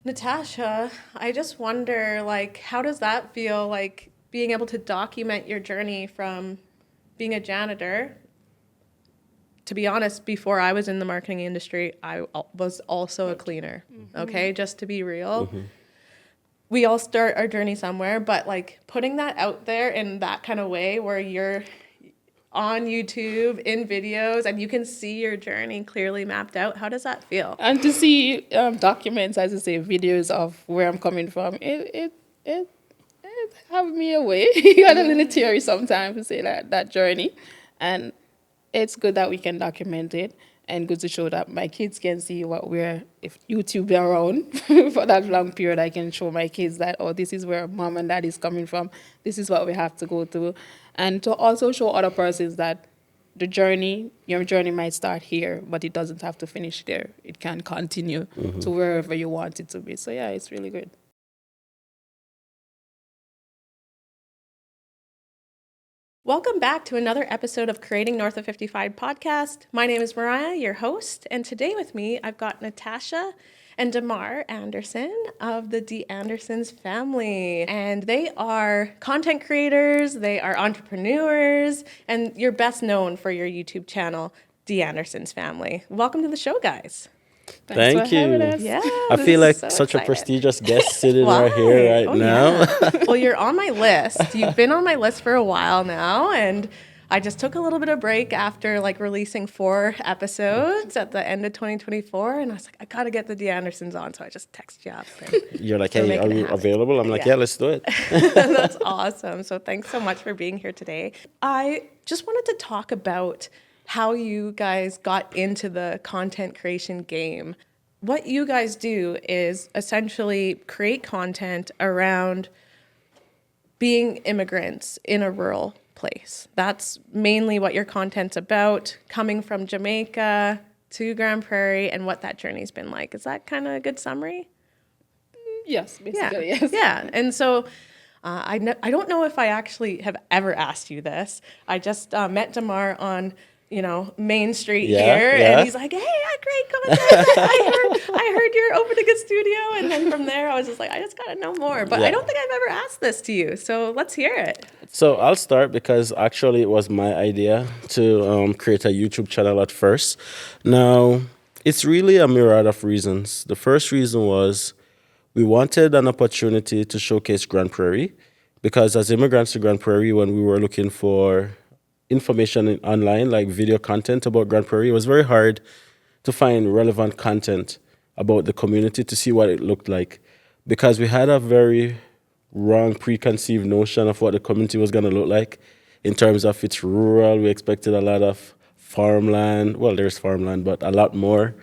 Natasha, I just wonder, like, how does that feel, like, being able to document your journey from being a janitor? To be honest, before I was in the marketing industry, was also a cleaner. Okay, just to be real. We all start our journey somewhere, but like putting that out there in that kind of way where you're on YouTube in videos and you can see your journey clearly mapped out, how does that feel? And to see documents, as I say, videos of where I'm coming from, it have me away. You got a little teary sometimes to say that journey, and it's good that we can document it, and good to show that my kids can see what we're. If YouTube are around for that long period, I can show my kids that, oh, this is where mom and dad is coming from. This is what we have to go through, and to also show other persons that your journey might start here, but it doesn't have to finish there. It can continue to wherever you want it to be. So yeah, it's really good. Welcome back to another episode of Creating North of 55 podcast. My name is Mariah, your host, and today with me I've got Natasha and Demar Anderson of the DiAndersons family. And they are content creators, they are entrepreneurs, and you're best known for your YouTube channel, DiAndersons family. Welcome to the show, guys. Thanks Thank for having you. us. Yeah, I this feel is like so such a excited. prestigious guest sitting Why? right here right Oh, now. yeah. Well, you're on my list. You've been on my list for a while now, and I just took a little bit of break after like releasing 4 episodes at the end of 2024, and I was like, I gotta get the DeAndersons on, so I just text you up. And You're like, we're hey, making are it you happen. available? I'm like, Yeah. yeah, let's do it. That's awesome. So thanks so much for being here today. I just wanted to talk about how you guys got into the content creation game. What you guys do is essentially create content around being immigrants in a rural place. That's mainly what your content's about, coming from Jamaica to Grand Prairie and what that journey's been like. Is that kind of a good summary? Yes, Yeah. basically, yes. Yeah. And so I don't know if I actually have ever asked you this. I just met Demar on, Main Street Yeah, here, yeah. and he's like, "Hey, great content. I heard you're opening a studio." And then from there, I was just like, "I just gotta know more." But I Yeah. don't think I've ever asked this to you, so let's hear it. So I'll start because actually it was my idea to create a YouTube channel at first. Now, it's really a myriad of reasons. The first reason was we wanted an opportunity to showcase Grand Prairie because as immigrants to Grand Prairie, when we were looking for information online, like video content about Grand Prairie, it was very hard to find relevant content about the community to see what it looked like because we had a very wrong preconceived notion of what the community was going to look like in terms of it's rural. We expected a lot of farmland. Well, there's farmland, but a lot more.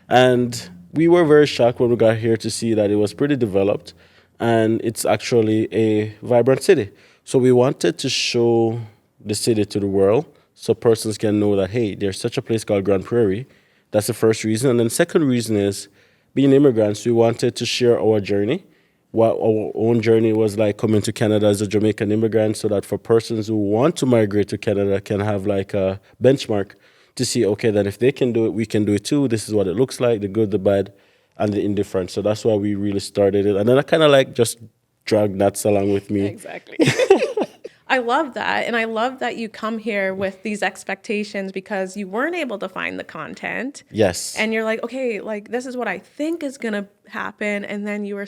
And we were very shocked when we got here to see that it was pretty developed and it's actually a vibrant city. So we wanted to show the city to the world so persons can know that, hey, there's such a place called Grand Prairie. That's the first reason. And then second reason is being immigrants, we wanted to share our journey, what our own journey was like coming to Canada as a Jamaican immigrant, so that for persons who want to migrate to Canada can have like a benchmark to see, okay, then if they can do it, we can do it too. This is what it looks like, the good, the bad, and the indifferent. So that's why we really started it. And then I kind of like just dragged Nats along with me. Exactly. I love that. And I love that you come here with these expectations because you weren't able to find the content. Yes. And you're like, okay, like this is what I think is going to happen. And then you were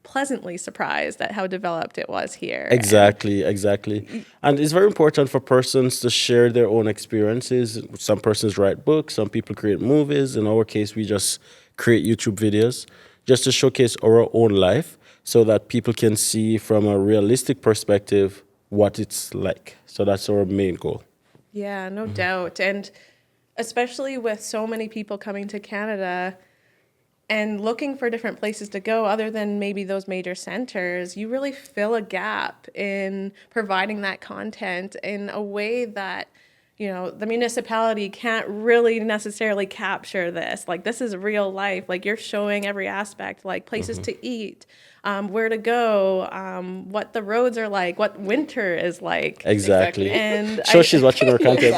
pleasantly surprised at how developed it was here. Exactly, exactly. And it's very important for persons to share their own experiences. Some persons write books, some people create movies. In our case, we just create YouTube videos just to showcase our own life so that people can see from a realistic perspective what it's like. So that's our main goal. Yeah, no doubt. And especially with so many people coming to Canada and looking for different places to go other than maybe those major centers, you really fill a gap in providing that content in a way that, the municipality can't really necessarily capture this. Like, this is real life. Like, you're showing every aspect, like places to eat, where to go, what the roads are like, what winter is like. Exactly. And So she's watching our content.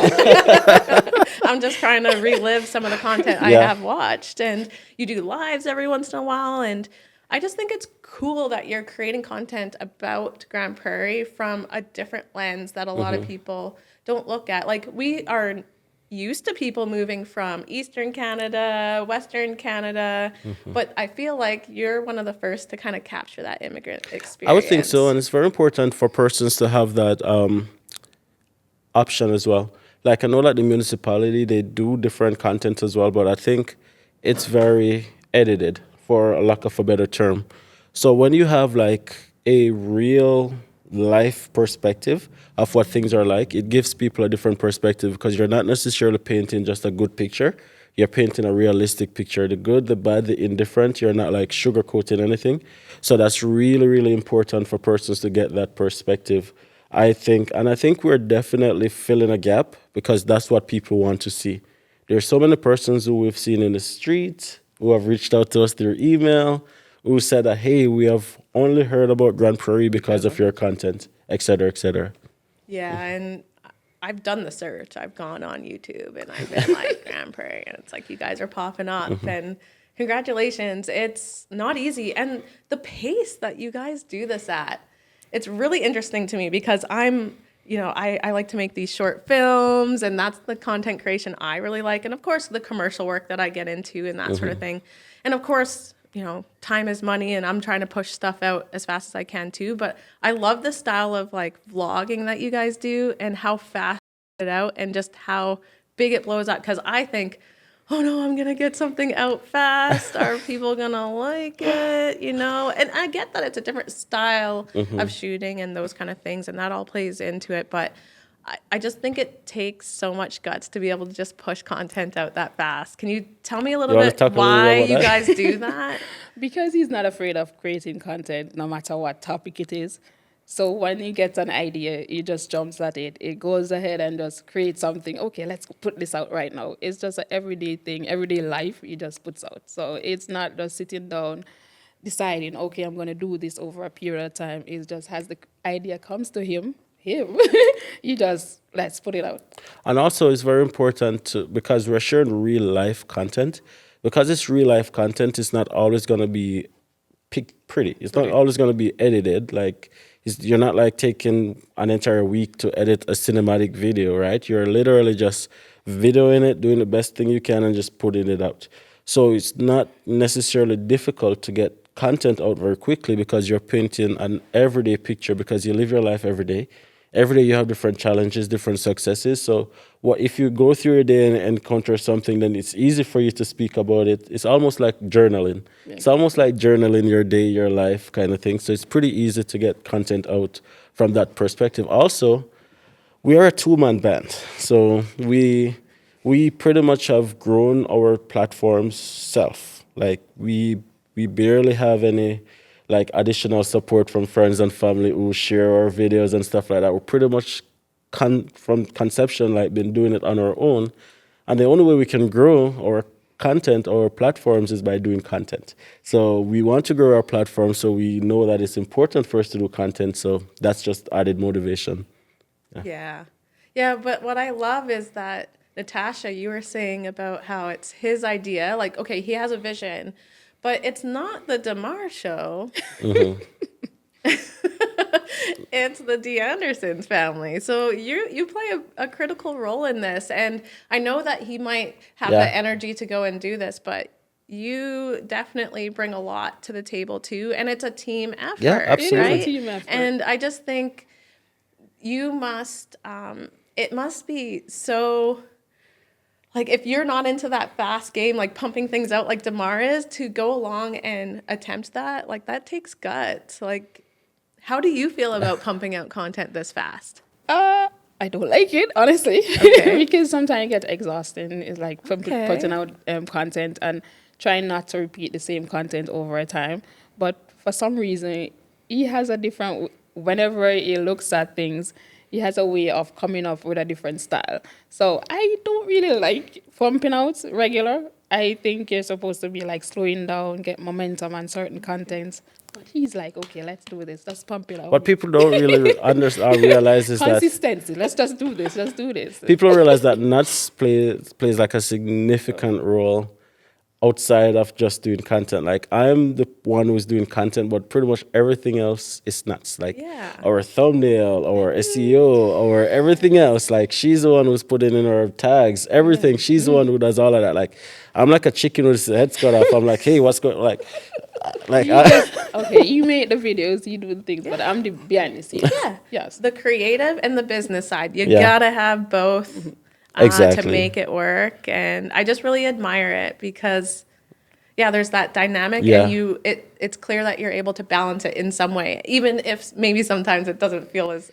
I'm just trying to relive some of the content I Yeah. have watched. And you do lives every once in a while. And I just think it's cool that you're creating content about Grand Prairie from a different lens that a lot of people don't look at. Like, we are used to people moving from Eastern Canada, Western Canada, but I feel like you're one of the first to kind of capture that immigrant experience. I would think so, and it's very important for persons to have that option as well. Like, I know that the municipality, they do different content as well, but I think it's very edited, for a lack of a better term. So when you have like a real life perspective of what things are like, it gives people a different perspective, because you're not necessarily painting just a good picture. You're painting a realistic picture, the good, the bad, the indifferent. You're not like sugarcoating anything. So that's really, really important for persons to get that perspective, I think. And I think we're definitely filling a gap, because that's what people want to see. There's so many persons who we've seen in the street, who have reached out to us through email, who said that, hey, we have only heard about Grand Prairie because of your content, et cetera, et cetera. Yeah, and I've done the search. I've gone on YouTube and I've been like Grand Prairie, and it's like you guys are popping up. And congratulations. It's not easy. And the pace that you guys do this at, it's really interesting to me, because I like to make these short films, and that's the content creation I really like. And of course, the commercial work that I get into and that sort of thing. And of course, time is money, and I'm trying to push stuff out as fast as I can too. But I love the style of like vlogging that you guys do, and how fast it out, and just how big it blows up. Because I think, oh no, I'm going to get something out fast. Are people going to like it? And I get that it's a different style of shooting and those kind of things, and that all plays into it. But I just think it takes so much guts to be able to just push content out that fast. Can you tell me a little bit why you guys do that? Because he's not afraid of creating content, no matter what topic it is. So when he gets an idea, he just jumps at it. It goes ahead and just creates something. Okay, let's put this out right now. It's just an everyday thing, everyday life he just puts out. So it's not just sitting down, deciding, okay, I'm going to do this over a period of time. It's just as the idea comes to him, you just, let's put it out. And also, it's very important because we're sharing real life content. Because it's real life content, it's not always going to be pretty. It's not always going to be edited. Like, you're not like taking an entire week to edit a cinematic video, right? You're literally just videoing it, doing the best thing you can, and just putting it out. So it's not necessarily difficult to get content out very quickly, because you're painting an everyday picture, because you live your life every day. Every day you have different challenges, different successes. So if you go through your day and encounter something, then it's easy for you to speak about it. It's almost like journaling. Yeah. It's almost like journaling your day, your life kind of thing. So it's pretty easy to get content out from that perspective. Also, we are a two-man band. So we pretty much have grown our platforms self. Like, we barely have any like additional support from friends and family who share our videos and stuff like that. We're pretty much from conception, like, been doing it on our own. And the only way we can grow our content, our platforms, is by doing content. So we want to grow our platform, so we know that it's important for us to do content. So that's just added motivation. Yeah. But what I love is that, Natasha, you were saying about how it's his idea. Like, okay, he has a vision, but it's not the Demar show. It's the DiAndersons family. So you play a critical role in this. And I know that he might have the energy to go and do this, but you definitely bring a lot to the table too. And it's a team effort. Yeah, absolutely. Right? It's a team effort. And I just think you must, it must be so... Like, if you're not into that fast game, like pumping things out like Demar is, to go along and attempt that, like, that takes guts. Like, how do you feel about pumping out content this fast? I don't like it, honestly. Okay. Because sometimes it gets exhausting. It's like putting out content and trying not to repeat the same content over a time. But for some reason, he has a different, whenever he looks at things, he has a way of coming up with a different style. So I don't really like pumping out regular. I think you're supposed to be like slowing down, get momentum on certain contents. But he's like, okay, let's do this. Let's pump it out. What people don't really understand or realize is consistency. Let's just do this. Let's do this. People realize that nuts plays like a significant role outside of just doing content. Like I'm the one who's doing content, but pretty much everything else is nuts. Like Yeah. our thumbnail, our SEO, or everything else. Like she's the one who's putting in our tags, everything. She's the one who does all of that. Like I'm like a chicken with his head cut off. I'm like, hey, what's going? Like Okay, you make the videos, you do the things, but I'm the behind the scenes. Yeah. Yes. The creative and the business side. You Yeah. gotta have both Exactly. to make it work. And I just really admire it because there's that dynamic Yeah. and it's clear that you're able to balance it in some way, even if maybe sometimes it doesn't feel as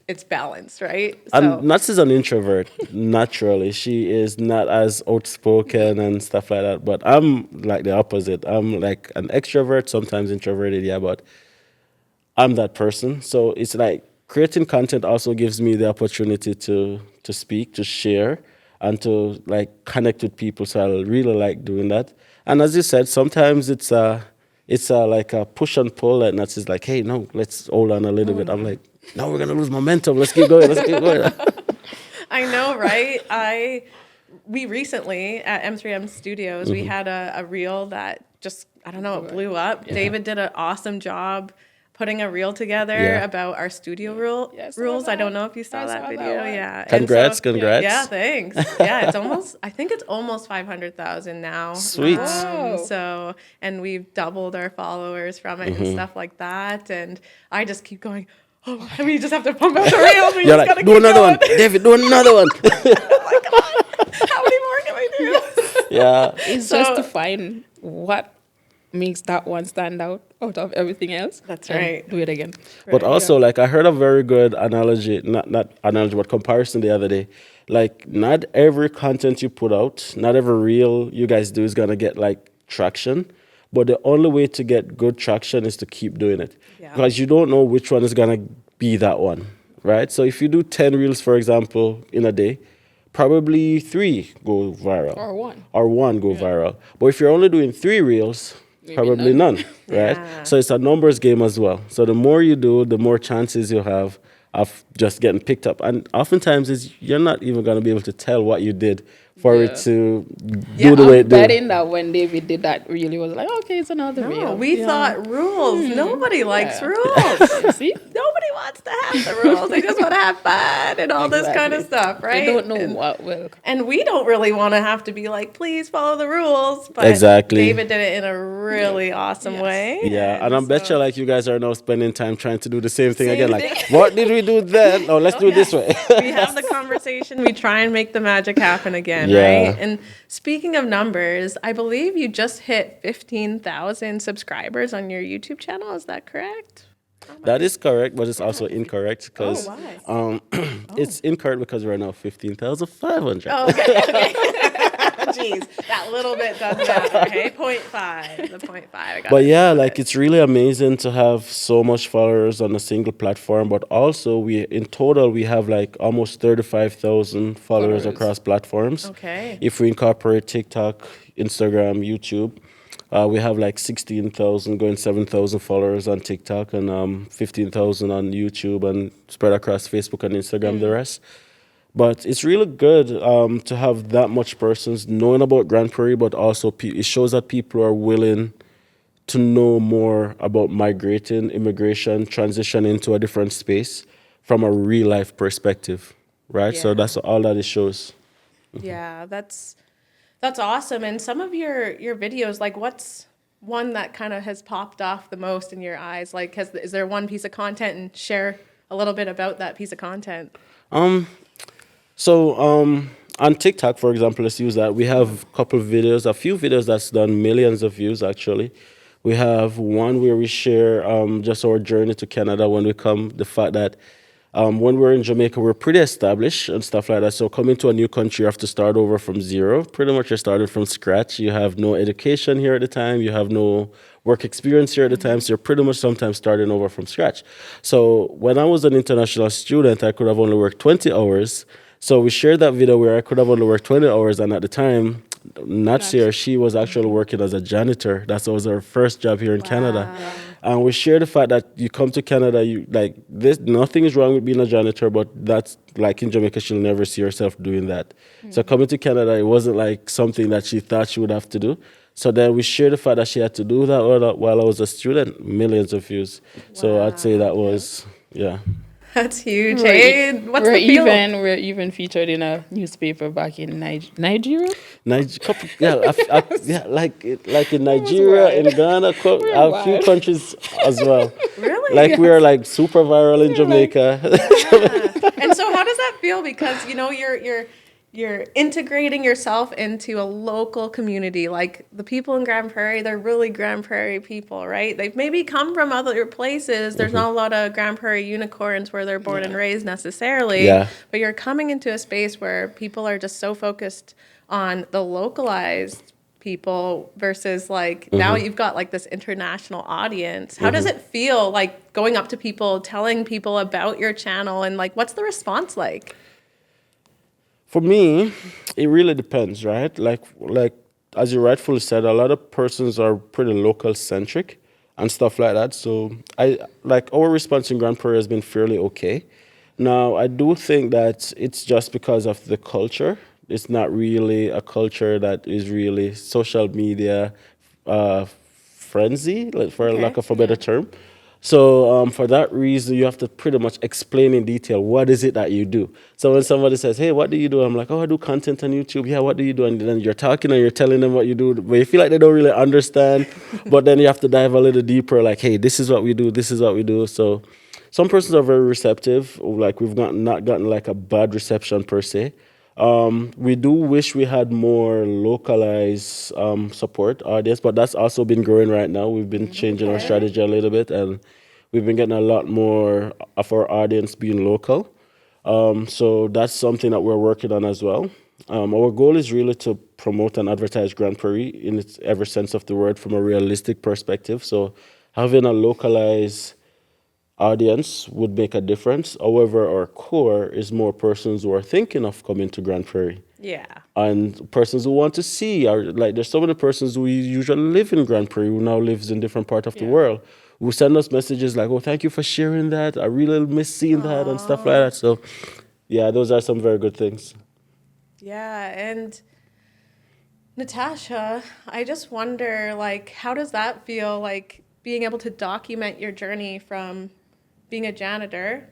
it's balanced, right? And Nuts is an introvert naturally. She is not as outspoken and stuff like that. But I'm like the opposite. I'm like an extrovert, sometimes introverted, yeah, but I'm that person. So it's like creating content also gives me the opportunity to speak, to share, and to like connect with people. So I really like doing that. And as you said, sometimes it's like a push and pull, and that's just like, hey, no, let's hold on a little bit. I'm like, no, we're gonna lose momentum. Let's keep going. Let's keep going. I know, right? We recently at M3M Studios, we had a reel that just, I don't know, it blew up. Yeah. David did an awesome job putting a reel together Yeah. about our studio rules. saw I that. don't know if you saw I that saw that video. one. Yeah. And Congrats. Yeah, thanks. Yeah, I think it's almost 500,000 now. Sweet. Wow. So, and we've doubled our followers from it and stuff like that. And I just keep going, oh, we just have to pump out the reels. We You're just like, gotta do keep another going. one, David. Do another one. How many more can we do? Yeah. It's just to find what makes that one stand out of everything else. That's and right. Do it again. But also, like, I heard a very good analogy, not analogy, but comparison the other day. Like, not every content you put out, not every reel you guys do is going to get, like, traction. But the only way to get good traction is to keep doing it. Yeah. Because you don't know which one is going to be that one, right? So if you do 10 reels, for example, in a day, probably 3 go viral. Or one go viral. But if you're only doing 3 reels, probably none, right? Yeah. So it's a numbers game as well. So the more you do, the more chances you have of just getting picked up. And oftentimes you're not even going to be able to tell what you did for it to do the way it did. Betting that when David did that, really was like, okay, it's another reel. No, we thought rules. Nobody likes Yeah. rules. See? Nobody wants to have the rules. They just want to have fun and all this kind of Exactly. stuff, right? They don't know what will. And we don't really want to have to be like, please follow the rules. But Exactly. David did it in a really awesome way. Yeah, and I bet you like you guys are now spending time trying to do the same thing Same again. thing. Like, what did we do then? Oh, let's do it this way. We have the conversation. We try and make the magic happen again, Yeah. right? And speaking of numbers, I believe you just hit 15,000 subscribers on your YouTube channel. Is that correct? That is correct, but it's also incorrect because why? it's incorrect because we're now 15,500. Oh, okay. Jeez, that little bit does matter. Hey, 0.5. The 0.5. I got But it. yeah, like it's really amazing to have so much followers on a single platform. But also, in total we have like almost 35,000 followers across platforms. Okay. If we incorporate TikTok, Instagram, YouTube, we have like 16,000, going 7,000 followers on TikTok and 15,000 on YouTube and spread across Facebook and Instagram. The rest. But it's really good to have that much persons knowing about Grand Prairie, but also it shows that people are willing to know more about migrating, immigration, transition into a different space from a real life perspective, right? So Yeah. that's all that it shows. Yeah, that's awesome. And some of your videos, like what's one that kind of has popped off the most in your eyes? Like, is there one piece of content, and share a little bit about that piece of content? So on TikTok, for example, let's use that. We have a few videos that's done millions of views actually. We have one where we share just our journey to Canada when we come, the fact that when we're in Jamaica, we're pretty established and stuff like that. So coming to a new country, you have to start over from zero. Pretty much you're starting from scratch. You have no education here at the time. You have no work experience here at the time. So you're pretty much sometimes starting over from scratch. So when I was an international student, I could have only worked 20 hours. So we shared that video where I could have only worked 20 hours. And at the time, Natasha, she was actually working as a janitor. That was her first job here in Canada. And we share the fact that you come to Canada, you like this. Nothing is wrong with being a janitor, but that's like in Jamaica, she'll never see herself doing that. So coming to Canada, it wasn't like something that she thought she would have to do. So then we shared the fact that she had to do that while I was a student, millions of views. So I'd say that was, yeah. That's huge. We're, Hey, e- what's we're the feel? we're even featured in a newspaper back in Nigeria. Yeah, like in That was Nigeria, wild. in Ghana, We're a few wild. countries as well. Really? Like we are like super viral in We're like- Jamaica. Yeah. And so how does that feel? Because you're integrating yourself into a local community. Like the people in Grand Prairie, they're really Grand Prairie people, right? They've maybe come from other places. There's not a lot of Grand Prairie unicorns where they're born and raised necessarily. Yeah. But you're coming into a space where people are just so focused on the localized people versus like now you've got like this international audience. How does it feel like going up to people, telling people about your channel, and like what's the response like? For me, it really depends, right? Like as you rightfully said, a lot of persons are pretty local centric and stuff like that. So I like our response in Grand Prairie has been fairly okay. Now I do think that it's just because of the culture. It's not really a culture that is really social media frenzy, like, for lack of a better term. So for that reason, you have to pretty much explain in detail what is it that you do. So when somebody says, "Hey, what do you do?" I'm like, "Oh, I do content on YouTube." "Yeah, what do you do?" And then you're talking and you're telling them what you do, but you feel like they don't really understand. But then you have to dive a little deeper, like, "Hey, this is what we do. This is what we do." So some persons are very receptive. Like we've not gotten like a bad reception per se. We do wish we had more localized support audience, but that's also been growing right now. We've been changing our strategy a little bit, and we've been getting a lot more of our audience being local. So that's something that we're working on as well. Our goal is really to promote and advertise Grand Prairie in its every sense of the word from a realistic perspective. So having a localized audience would make a difference. However, our core is more persons who are thinking of coming to Grand Prairie Yeah. and persons who want to see. Are like there's so many persons who usually live in Grand Prairie who now lives in different part of the world who send us messages like, "Oh, thank you for sharing that. I really miss seeing that," and stuff like that. So, yeah, those are some very good things. Yeah, and Natasha, I just wonder, like, how does that feel, like, being able to document your journey from being a janitor?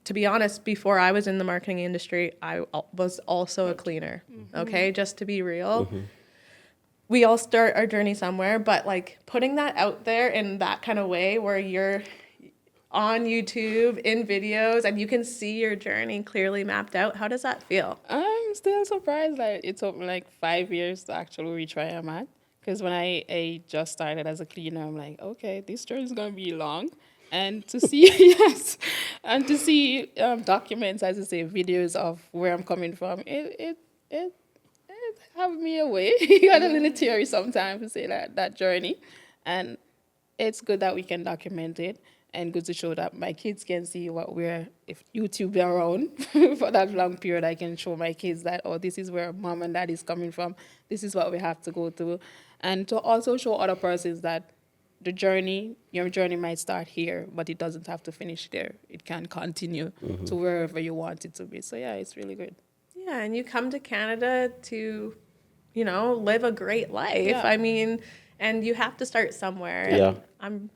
To be honest, before I was in the marketing industry, I was also a cleaner, okay? Just to be real. We all start our journey somewhere, but, like, putting that out there in that kind of way where you're on YouTube, in videos, and you can see your journey clearly mapped out, how does that feel? I'm still surprised that it took me like 5 years to actually reach where I'm at. Because when I just started as a cleaner, I'm like, okay, this journey is going to be long. And to see, yes, and to see documents, as I say, videos of where I'm coming from, it have me away. You got a little teary sometimes to say that journey. And it's good that we can document it and good to show that my kids can see what we're, if YouTube be around for that long period, I can show my kids that, oh, this is where mom and dad is coming from. This is what we have to go through. And to also show other persons that your journey might start here, but it doesn't have to finish there. It can continue to wherever you want it to be. So yeah, it's really good. Yeah, and you come to Canada to, live a great life. Yeah. I mean, and you have to start somewhere. And Yeah. I'm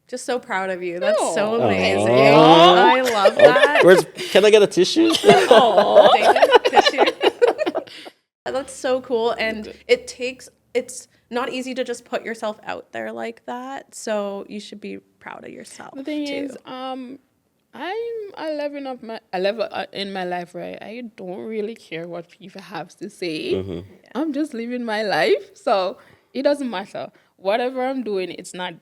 just so proud of you. That's so Aw. amazing. Aw. I love that. Can I get a tissue? David, tissue. That's so cool. And it's not easy to just put yourself out there like that. So you should be proud of yourself. The thing too. is, I'm a level in my life where I don't really care what people have to say. I'm just living my life, so it doesn't matter. Whatever I'm doing, it's not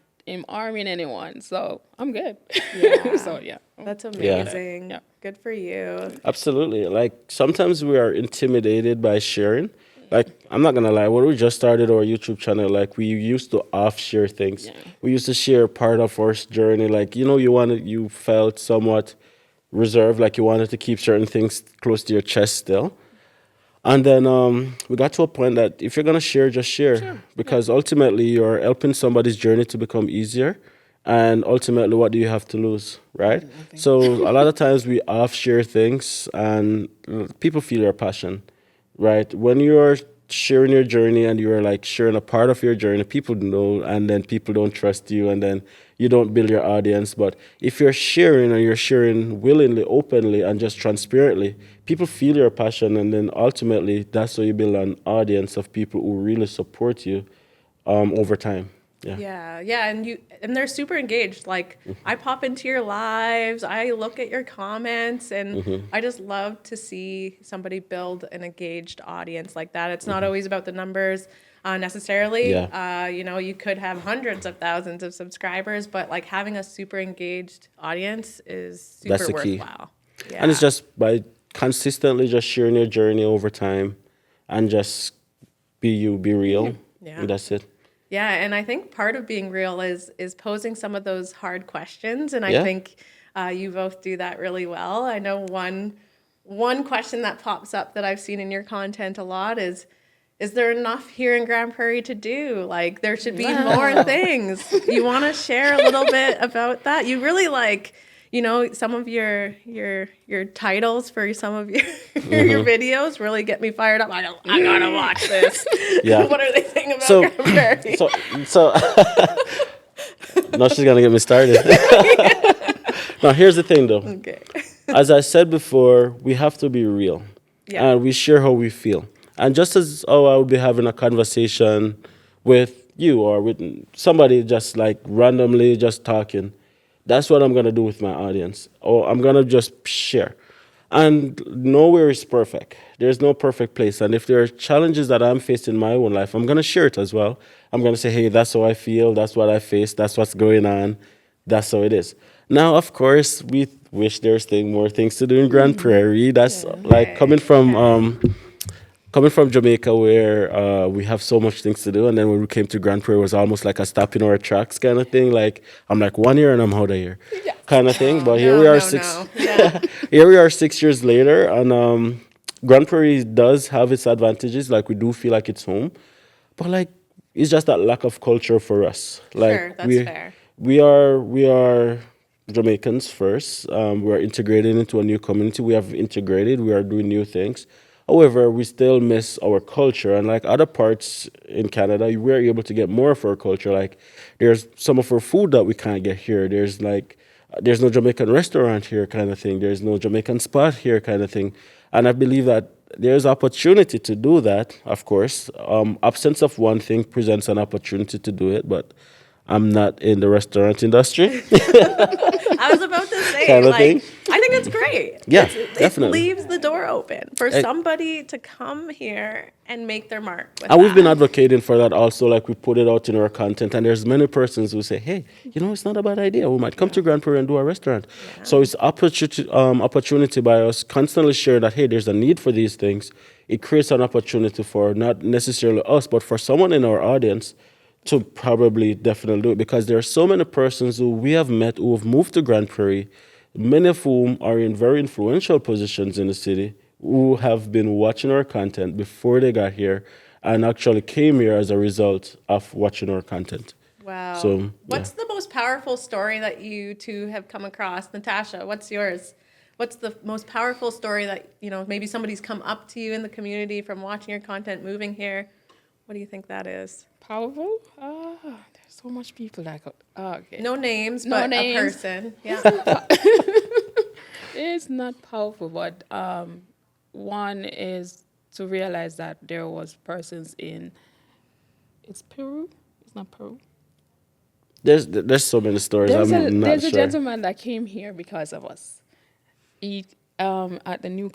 harming anyone, so I'm good. Yeah. So yeah, That's amazing. Yeah. Good for you. Absolutely. Like sometimes we are intimidated by sharing. Like I'm not gonna lie, when we just started our YouTube channel, like we used to off share things. Yeah. We used to share part of our journey. Like you felt somewhat reserved, like you wanted to keep certain things close to your chest still. And then we got to a point that if you're gonna share, just share, because ultimately you're helping somebody's journey to become easier. And ultimately, what do you have to lose, right? So a lot of times we off share things, and people feel your passion, right? When you're sharing your journey and you're like sharing a part of your journey, people know, and then people don't trust you, and then you don't build your audience. But if you're sharing and you're sharing willingly, openly, and just transparently, people feel your passion, and then ultimately that's how you build an audience of people who really support you over time. Yeah. Yeah, and they're super engaged. Like I pop into your lives, I look at your comments, and I just love to see somebody build an engaged audience like that. It's not always about the numbers necessarily. Yeah. You could have hundreds of thousands of subscribers, but like having a super engaged audience is super That's the key. worthwhile. Yeah. And it's just by consistently just sharing your journey over time and just be you, be real. Yeah. And that's it. Yeah, and I think part of being real is posing some of those hard questions, and I Yeah. think you both do that really well. I know one question that pops up that I've seen in your content a lot is there enough here in Grand Prairie to do? Like there should be more things. You want to share a little bit about that? You really some of your titles for some of your your videos really get me fired up. I gotta watch this. Yeah. What are they saying about Grand Prairie? So now she's gonna get me started. Now here's the thing though. Okay. As I said before, we have to be real. Yeah. And we share how we feel. And just as I would be having a conversation with you or with somebody just like randomly just talking, that's what I'm going to do with my audience. Or I'm going to just share. And nowhere is perfect. There's no perfect place. And if there are challenges that I'm facing in my own life, I'm going to share it as well. I'm going to say, hey, that's how I feel. That's what I face. That's what's going on. That's how it is. Now, of course, we wish there's more things to do in Grand Prairie. That's like coming from Jamaica, where we have so much things to do, and then when we came to Grand Prairie, it was almost like a stop in our tracks kind of thing. Like I'm like 1 year and I'm out of here, kind of thing. But here we are here we are 6 years later, and Grand Prairie does have its advantages. Like we do feel like it's home, but like it's just that lack of culture for us. Like Sure, that's fair. We are Jamaicans first. We are integrated into a new community. We have integrated. We are doing new things. However, we still miss our culture, and like other parts in Canada, we are able to get more of our culture. Like there's some of our food that we can't get here. There's no Jamaican restaurant here, kind of thing. There's no Jamaican spot here, kind of thing. And I believe that there's opportunity to do that. Of course, absence of one thing presents an opportunity to do it, but I'm not in the restaurant industry. I was about to say, Kind of thing. I think it's great. Yeah, It definitely. leaves the door open for somebody to come here and make their mark. With And we've been that. advocating for that also. Like we put it out in our content, and there's many persons who say, "Hey, it's not a bad idea. We might come to Grand Prairie and do a restaurant." Yeah. So it's opportunity by us constantly sharing that, hey, there's a need for these things. It creates an opportunity for not necessarily us, but for someone in our audience to probably definitely do it, because there are so many persons who we have met who have moved to Grand Prairie, many of whom are in very influential positions in the city, who have been watching our content before they got here and actually came here as a result of watching our content. Wow. So, what's the most powerful story that you two have come across? Natasha, what's yours? What's the most powerful story that, maybe somebody's come up to you in the community from watching your content, moving here? What do you think that is? Powerful? There's so much people that got. Okay. No names, No but names. a person. Yeah. It's not powerful, but one is to realize that there was persons in. It's Peru. It's not Peru. There's so many stories. There's I'm not a sure. gentleman that came here because of us. He at the new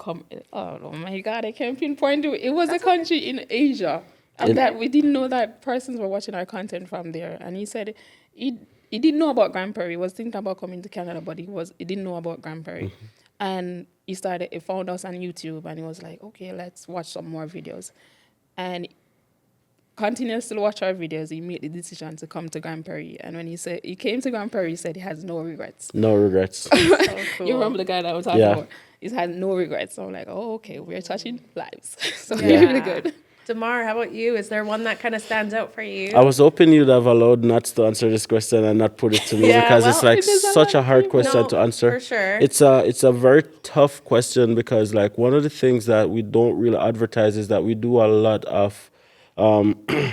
oh my God, I can't pinpoint it. It was a country in Asia. And that we didn't know that persons were watching our content from there. And he said he didn't know about Grand Prairie. He was thinking about coming to Canada, but he didn't know about Grand Prairie. Mm-hmm. And he found us on YouTube, and he was like, okay, let's watch some more videos. And continues to watch our videos. He made the decision to come to Grand Prairie. And when he came to Grand Prairie, he said he has no regrets. No regrets. So cool. You remember the guy that I was talking Yeah. about? He's had no regrets. So I'm like, oh, okay, we're touching lives. So Yeah. really good. Damar, how about you? Is there one that kind of stands out for you? I was hoping you'd have allowed Nats to answer this question and not put it to me Yeah, because it's well, like it is a such a lot of hard people. question No, to answer. for sure. It's a very tough question because like one of the things that we don't really advertise is that we do a lot of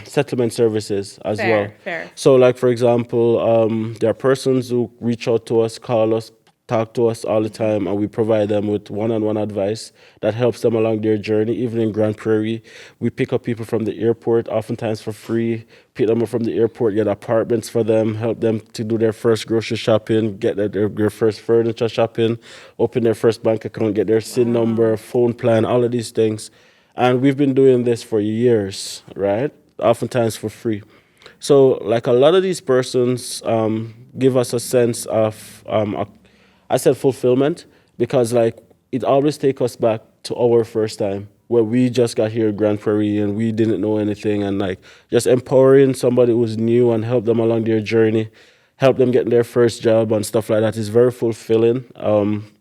settlement services as Fair, well. fair. So like for example, there are persons who reach out to us, call us, talk to us all the time, and we provide them with one-on-one advice that helps them along their journey. Even in Grand Prairie, we pick up people from the airport, oftentimes for free, pick them up from the airport, get apartments for them, help them to do their first grocery shopping, get their first furniture shopping, open their first bank account, get their SIN number, phone plan, all of these things. And we've been doing this for years, right? Oftentimes for free. So, like a lot of these persons give us a sense of I said fulfillment because like it always take us back to our first time where we just got here in Grand Prairie and we didn't know anything and like just empowering somebody who's new and help them along their journey, help them get their first job and stuff like that is very fulfilling.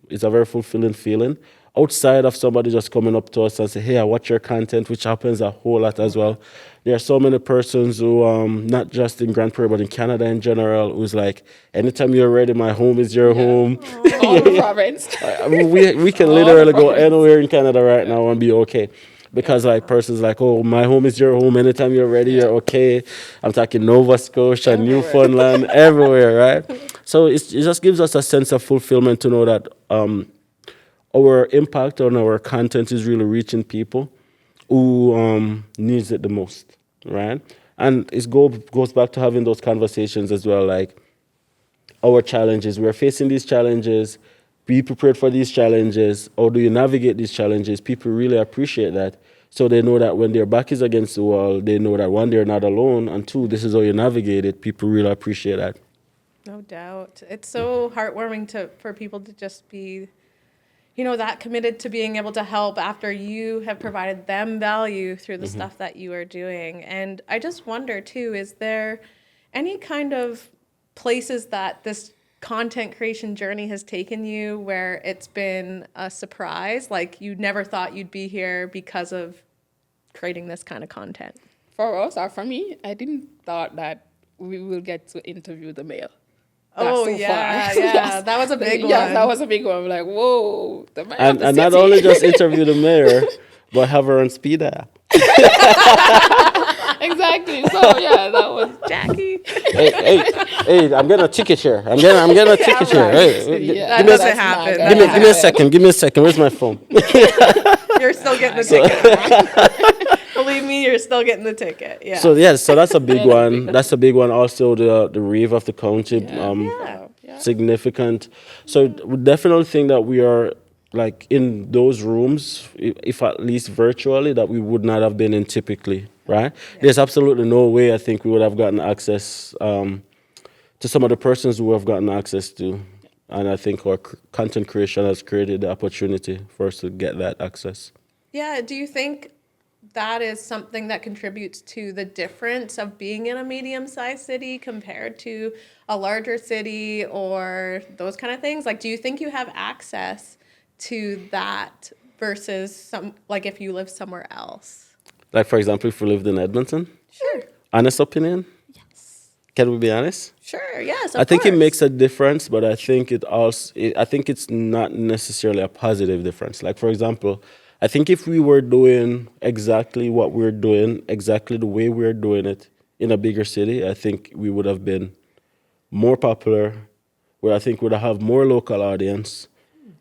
It's a very fulfilling feeling. Outside of somebody just coming up to us and say, "Hey, I watch your content," which happens a whole lot as well. There are so many persons who, not just in Grand Prairie, but in Canada in general, who's like, "Anytime you're ready, my home is your home." All the province. I mean, we can literally go anywhere in Canada right now and be okay. Because like persons like, "Oh, my home is your home. Anytime you're ready, you're okay." I'm talking Nova Scotia, Newfoundland, everywhere, right? So it just gives us a sense of fulfillment to know that our impact on our content is really reaching people who needs it the most, right? And it goes back to having those conversations as well, like our challenges. We're facing these challenges. Be prepared for these challenges. How do you navigate these challenges? People really appreciate that. So they know that when their back is against the wall, they know that one, they're not alone, and two, this is how you navigate it. People really appreciate that. No doubt. It's so heartwarming for people to just be, that committed to being able to help after you have provided them value through the stuff that you are doing. And I just wonder too, is there any kind of places that this content creation journey has taken you where it's been a surprise, like you never thought you'd be here because of creating this kind of content? For us, or for me, I didn't thought that we will get to interview the mayor. Oh, so yeah, far. yeah. Yes. That was a big one. Yes, that was a big one. I'm like, whoa, the mayor of And, the and city. not only just interview the mayor, but have her on speed dial. Exactly. So yeah, that was Jackie. Hey, I'm getting a ticket here. I'm getting a ticket here. Hey, yeah, That me a doesn't that's happen. not give gonna me a happen. second. Give me a second. Where's my phone? You're still getting the ticket. Believe me, you're still getting the ticket. Yeah. So yes, so that's a big Yeah, one. That's a big one. Also, the rave of the county, Yeah. significant. So we definitely think that we are like in those rooms, if at least virtually, that we would not have been in typically, right? There's absolutely no way I think we would have gotten access to some of the persons who have gotten access to, and I think our content creation has created the opportunity for us to get that access. Yeah. Do you think that is something that contributes to the difference of being in a medium-sized city compared to a larger city or those kind of things? Like, do you think you have access to that versus like if you live somewhere else? Like for example, if we lived in Edmonton, Sure. honest opinion. Can we be honest? Sure. Yes. I think it makes a difference, but I think I think it's not necessarily a positive difference. Like for example, I think if we were doing exactly what we're doing, exactly the way we're doing it in a bigger city, I think we would have been more popular, where I think would have more local audience,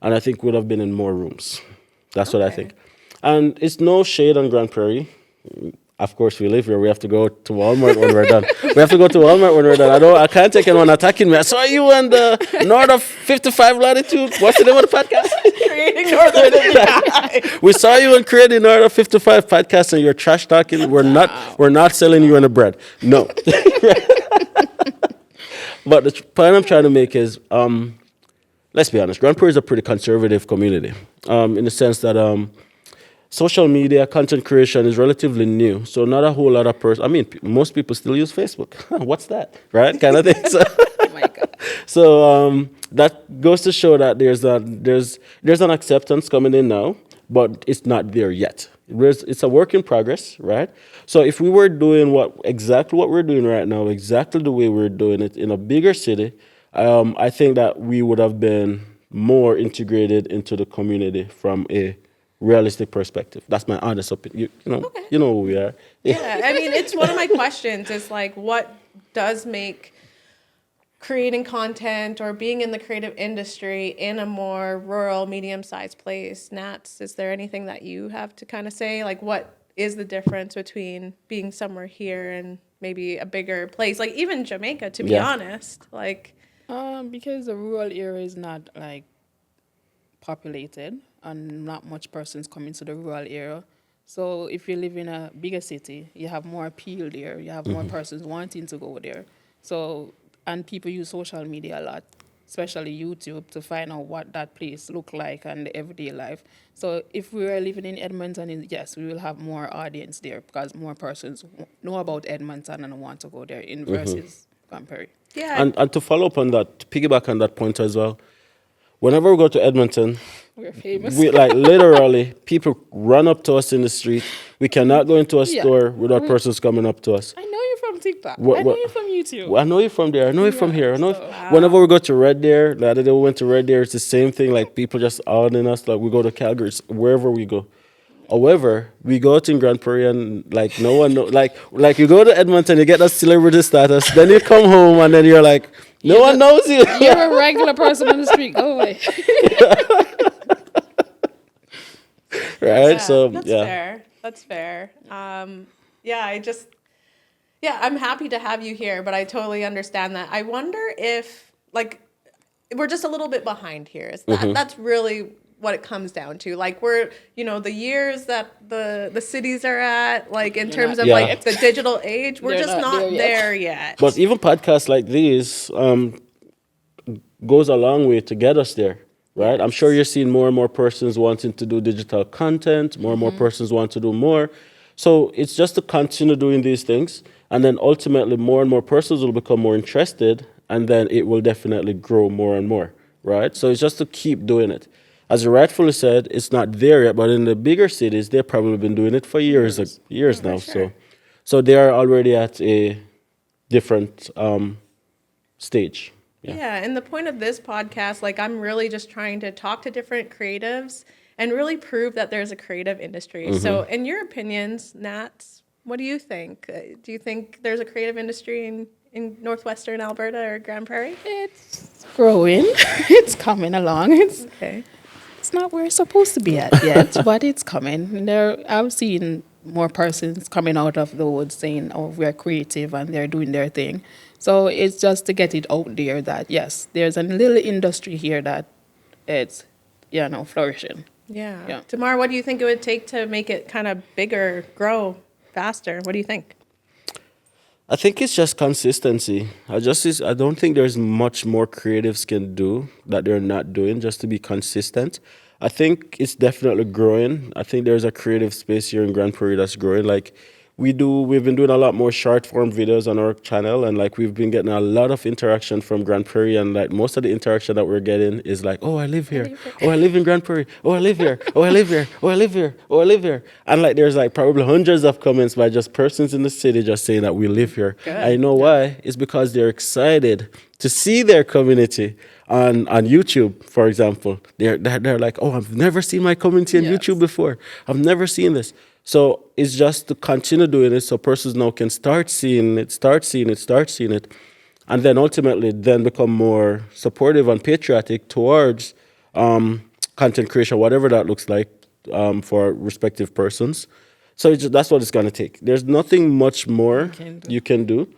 and I think would have been in more rooms. That's what I think. And it's no shade on Grand Prairie. Of course, we live here. We have to go to Walmart when we're done. We have to go to Walmart when we're done. I can't take anyone attacking me. I saw you on the North of 55 latitude. What's the name of the podcast? Creating Northern Indiana. We saw you on Creating North of 55 podcast, and you're trash talking. We're not selling you any bread. No. But the point I'm trying to make is, let's be honest. Grand Prairie is a pretty conservative community, in the sense that social media content creation is relatively new, so not a whole lot of most people still use Facebook. What's that, right? Kind of thing. So, Oh my God. so that goes to show that there's an acceptance coming in now, but it's not there yet. It's a work in progress, right? So if we were doing exactly what we're doing right now, exactly the way we're doing it in a bigger city, I think that we would have been more integrated into the community from a realistic perspective. That's my honest opinion. Okay. You know who we are. Yeah, I mean, it's one of my questions is like, what does make creating content or being in the creative industry in a more rural, medium-sized place? Nats, is there anything that you have to kind of say? Like, what is the difference between being somewhere here and maybe a bigger place? Like, even Jamaica, to be Yeah. honest. Like, Because the rural area is not like populated and not much persons coming to the rural area. So if you live in a bigger city, you have more appeal there. You have more persons wanting to go there. So, and people use social media a lot, especially YouTube, to find out what that place look like and the everyday life. So if we were living in Edmonton, yes, we will have more audience there because more persons know about Edmonton and want to go there in versus Grand Prairie. yeah. And to follow up on that, to piggyback on that point as well, whenever we go to Edmonton, We're famous. we like literally people run up to us in the street. We cannot go into a Yeah. store without persons coming up to us. I know you from TikTok. What- I know what- you from YouTube. Well, I know you from there. I know you from Yeah, here. I know. so- Whenever we go to Red Deer, the other day we went to Red Deer. It's the same thing. Like people just outing us. Like we go to Calgary, wherever we go. However, we go out in Grand Prairie and like no one know. Like you go to Edmonton, you get that celebrity status. Then you come home and then you're like, no one knows you. You're a regular person on the street. Go away. Right. Yeah, So that's yeah. fair. That's fair. I'm happy to have you here, but I totally understand that. I wonder if like we're just a little bit behind here. That's really what it comes down to. Like we're, the years that the cities are at, like in terms of Yeah. like the digital age, we're They're just not not there yet. there yet. But even podcasts like these goes a long way to get us there, right? I'm sure you're seeing more and more persons wanting to do digital content, more and more persons want to do more. So it's just to continue doing these things, and then ultimately more and more persons will become more interested, and then it will definitely grow more and more, right? So it's just to keep doing it. As you rightfully said, it's not there yet, but in the bigger cities, they've probably been doing it for years now. sure. So they are already at a different stage. Yeah, and the point of this podcast, like I'm really just trying to talk to different creatives and really prove that there's a creative industry. So in your opinions, Nats, what do you think? Do you think there's a creative industry in northwestern Alberta or Grand Prairie? It's growing. It's coming along. Okay. It's not where it's supposed to be at yet, but it's coming. I've seen more persons coming out of the woods saying, "Oh, we're creative," and they're doing their thing. So it's just to get it out there that yes, there's a little industry here that it's flourishing. Yeah. Demar, what do you think it would take to make it kind of bigger, grow faster? What do you think? I think it's just consistency. I don't think there's much more creatives can do that they're not doing just to be consistent. I think it's definitely growing. I think there's a creative space here in Grand Prairie that's growing. Like we've been doing a lot more short form videos on our channel, and like we've been getting a lot of interaction from Grand Prairie, and like most of the interaction that we're getting is like, oh, I live here. Oh, I live in Grand Prairie. Oh, I live here. Oh, I live here. Oh, I live here. Oh, I live here. And like there's like probably hundreds of comments by just persons in the city just saying that we live here. Good. I know why. It's because they're excited to see their community on YouTube, for example. They're like, oh, I've never seen my community on Yes. YouTube before. I've never seen this. So it's just to continue doing it so persons now can start seeing it, and then ultimately then become more supportive and patriotic towards content creation, whatever that looks like for respective persons. So that's what it's going to take. There's nothing much more you can do.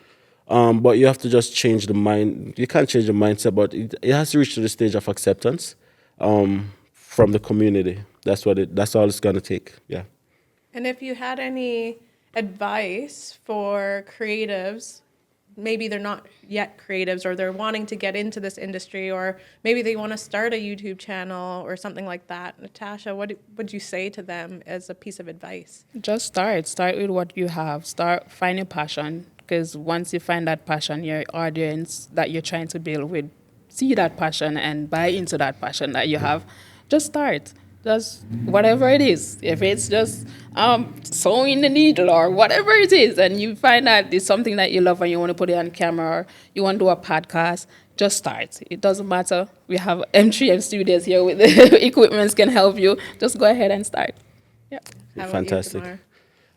But you have to just change the mind. You can't change the mindset, but it has to reach to the stage of acceptance from the community. That's all it's going to take. Yeah. And if you had any advice for creatives, maybe they're not yet creatives or they're wanting to get into this industry, or maybe they want to start a YouTube channel or something like that. Natasha, what would you say to them as a piece of advice? Just start. Start with what you have. Start finding passion, because once you find that passion, your audience that you're trying to build with see that passion and buy into that passion that you have. Just start. just whatever it is. If it's just sewing the needle or whatever it is, and you find that it's something that you love and you want to put it on camera or you want to do a podcast, just start. It doesn't matter. We have M3M studios here with the equipments can help you. Just go ahead and start. Yeah. How about you, Fantastic. Demar?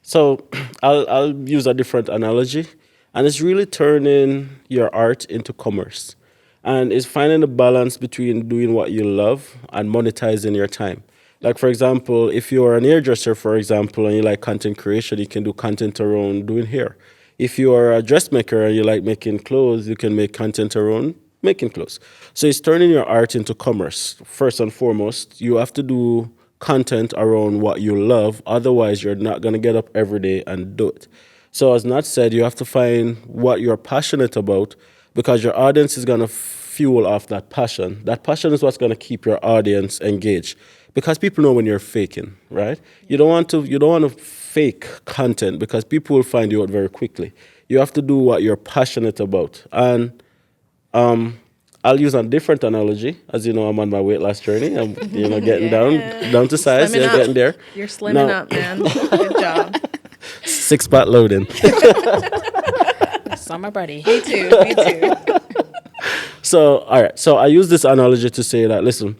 So I'll use a different analogy, and it's really turning your art into commerce, and it's finding a balance between doing what you love and monetizing your time. Like for example, if you're an hairdresser, for example, and you like content creation, you can do content around doing hair. If you are a dressmaker and you like making clothes, you can make content around making clothes. So it's turning your art into commerce. First and foremost, you have to do content around what you love. Otherwise, you're not going to get up every day and do it. So as Nat said, you have to find what you're passionate about because your audience is going to fuel off that passion. That passion is what's going to keep your audience engaged because people know when you're faking, right? You don't want to fake content because people will find you out very quickly. You have to do what you're passionate about. And I'll use a different analogy. As you know, I'm on my weight loss journey. I'm getting down to size. Slimming Yeah, up. getting there. You're slimming Now- up, man. Good job. 6-pack loading. Summer buddy. Me too. Me too. So, all right. So I use this analogy to say that, listen,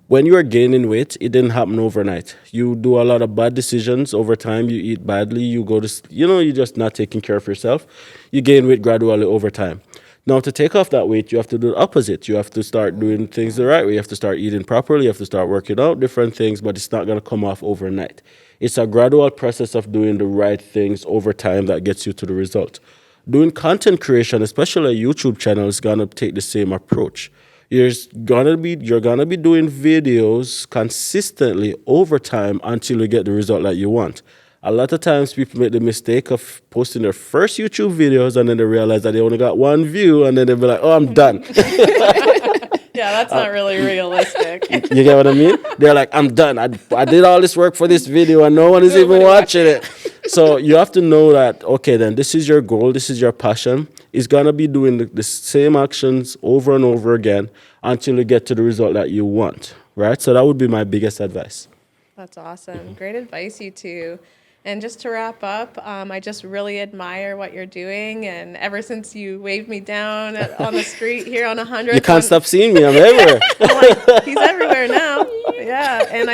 when you are gaining weight, it didn't happen overnight. You do a lot of bad decisions over time. You eat badly. You go to, you're just not taking care of yourself. You gain weight gradually over time. Now, to take off that weight, you have to do the opposite. You have to start doing things the right way. You have to start eating properly. You have to start working out, different things, but it's not going to come off overnight. It's a gradual process of doing the right things over time that gets you to the result. Doing content creation, especially a YouTube channel, is going to take the same approach. You're gonna be doing videos consistently over time until you get the result that you want. A lot of times people make the mistake of posting their first YouTube videos and then they realize that they only got one view and then they'll be like, oh, I'm done. Yeah, that's not really realistic. You get what I mean? They're like, I'm done. I did all this work for this video and no one is even watching it. So you have to know that, okay, then this is your goal. This is your passion. It's going to be doing the same actions over and over again until you get to the result that you want, right? So that would be my biggest advice. That's awesome. Great advice, you two. And just to wrap up, I just really admire what you're doing. And ever since you waved me down on the street here on 100th. You can't stop seeing me. I'm everywhere. I'm like, he's everywhere now. Yeah. And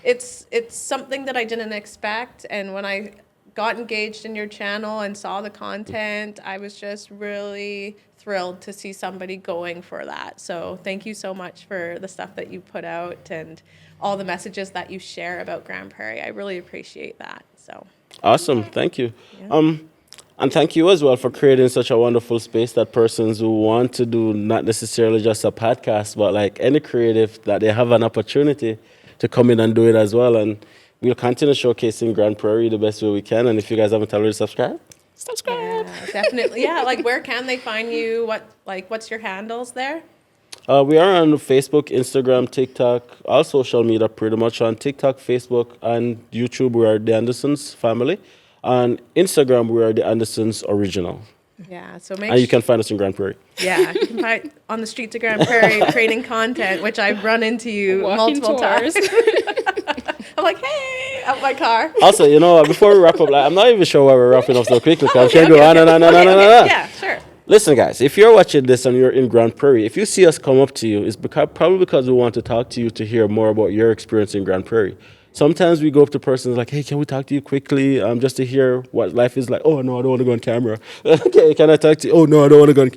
it's something that I didn't expect. And when I got engaged in your channel and saw the content, I was just really thrilled to see somebody going for that. So thank you so much for the stuff that you put out and all the messages that you share about Grand Prairie. I really appreciate that. So Awesome. Thank you. And thank you as well for creating such a wonderful space that persons who want to do not necessarily just a podcast, but like any creative, that they have an opportunity to come in and do it as well. And we'll continue showcasing Grand Prairie the best way we can. And if you guys haven't already subscribed, subscribe. yeah, definitely. Yeah, like where can they find you? What's your handles there? We are on Facebook, Instagram, TikTok, all social media pretty much. On TikTok, Facebook, and YouTube, we are DiAndersons family. On Instagram, we are DiAndersons original. Yeah, so And you can find us in Grand Prairie. Yeah, you can find on the streets of Grand Prairie creating content, which I've run into you Walking multiple tours. times. I'm like, hey, out my car. Also, before we wrap up, I'm not even sure why we're wrapping up so quickly. I'm sure go on and on and on and on. Yeah, sure. Listen, guys, if you're watching this and you're in Grand Prairie, if you see us come up to you, it's probably because we want to talk to you to hear more about your experience in Grand Prairie. Sometimes we go up to persons like, hey, can we talk to you quickly just to hear what life is like? Oh, no, I don't want to go on camera. Okay, can I talk to you? Oh, no, I don't want to go on.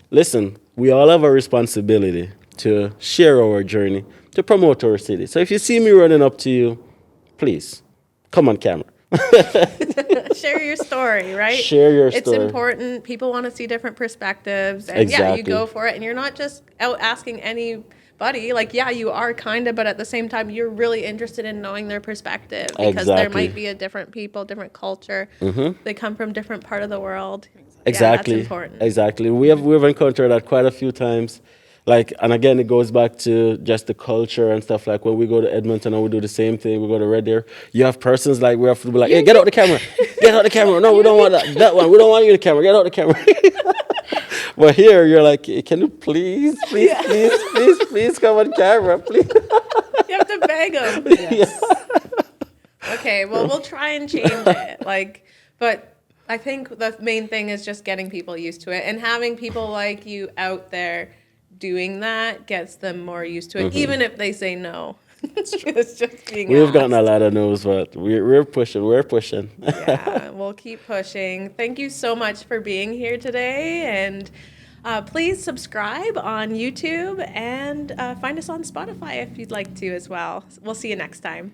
Listen, we all have a responsibility to share our journey, to promote our city. So if you see me running up to you, please, come on camera. Share your story, right? Share your It's story. important. People want to see different perspectives. And yeah, you Exactly. go for it. And you're not just out asking anybody. Like, yeah, you are kind of, but at the same time, you're really interested in knowing their perspective because there Exactly. might be a different people, different culture. They come from different part of the world. Exactly. Yeah, that's important. Exactly. We've encountered that quite a few times. Like, and again, it goes back to just the culture and stuff. Like when we go to Edmonton and we do the same thing, we go to Red Deer. You have persons like we have to be like, hey, get out the camera, get out the camera. No, we don't want that one. We don't want you in the camera. Get out the camera. But here, you're like, can you please come on camera, please? You have to tag them. Yes. Okay, well, we'll try and change it. But I think the main thing is just getting people used to it, and having people like you out there doing that gets them more used to it, even if they say no. It's just being We've gotten a asked. lot of no's, but we're pushing. We're pushing. Yeah, we'll keep pushing. Thank you so much for being here today, and please subscribe on YouTube and find us on Spotify if you'd like to as well. We'll see you next time.